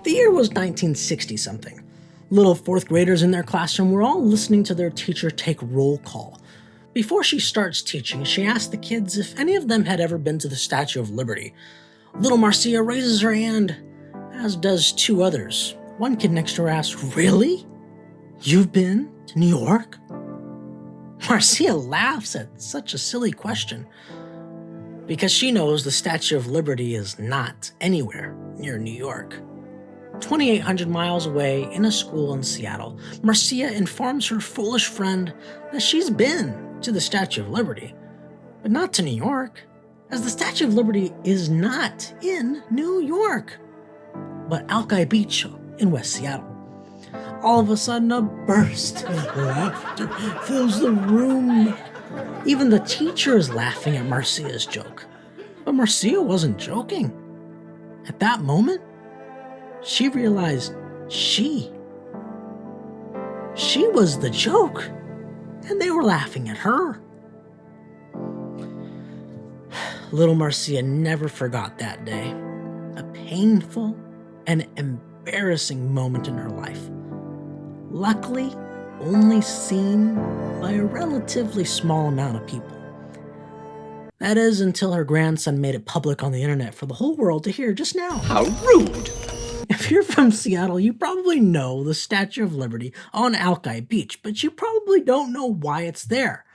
The year was 1960-something. Little fourth graders in their classroom were all listening to their teacher take roll call. Before she starts teaching, she asks the kids if any of them had ever been to the Statue of Liberty. Little Marcia raises her hand, as does two others. One kid next to her asks, "Really? You've been to New York?" Marcia laughs at such a silly question because she knows the Statue of Liberty is not anywhere near New York. 2,800 miles away in a school in Seattle, Marcia informs her foolish friend that she's been to the Statue of Liberty, but not to New York, as the Statue of Liberty is not in New York, but Alki Beach in West Seattle. All of a sudden, a burst of laughter fills the room. Even the teacher is laughing at Marcia's joke. But Marcia wasn't joking. At that moment, she realized she was the joke, and they were laughing at her. Little Marcia never forgot that day, a painful and embarrassing moment in her life. Luckily, only seen by a relatively small amount of people. That is, until her grandson made it public on the internet for the whole world to hear just now. How rude! If you're from Seattle, you probably know the Statue of Liberty on Alki Beach, but you probably don't know why it's there.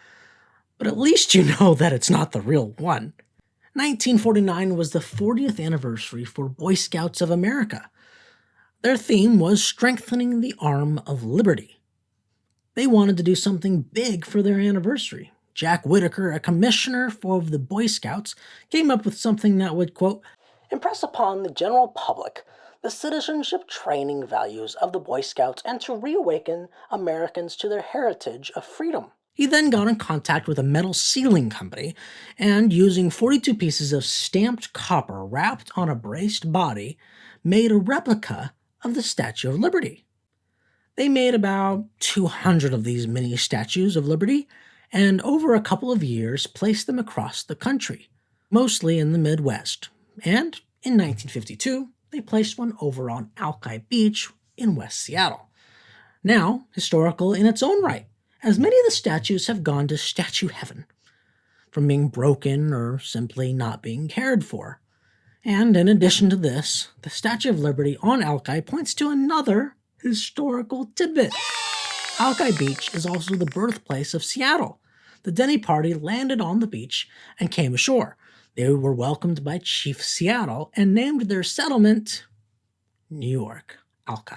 But at least you know that it's not the real one. 1949 was the 40th anniversary for Boy Scouts of America. Their theme was strengthening the arm of liberty. They wanted to do something big for their anniversary. Jack Whitaker, a commissioner of the Boy Scouts, came up with something that would, quote, impress upon the general public the citizenship training values of the Boy Scouts and to reawaken Americans to their heritage of freedom. He then got in contact with a metal sealing company and, using 42 pieces of stamped copper wrapped on a braced body, made a replica of the Statue of Liberty. They made about 200 of these mini statues of Liberty and over a couple of years placed them across the country, mostly in the Midwest. And in 1952, they placed one over on Alki Beach in West Seattle. Now historical in its own right, as many of the statues have gone to statue heaven, from being broken or simply not being cared for. And in addition to this, the Statue of Liberty on Alki points to another historical tidbit. Alki Beach is also the birthplace of Seattle. The Denny party landed on the beach and came ashore. They were welcomed by Chief Seattle and named their settlement New York, Alki.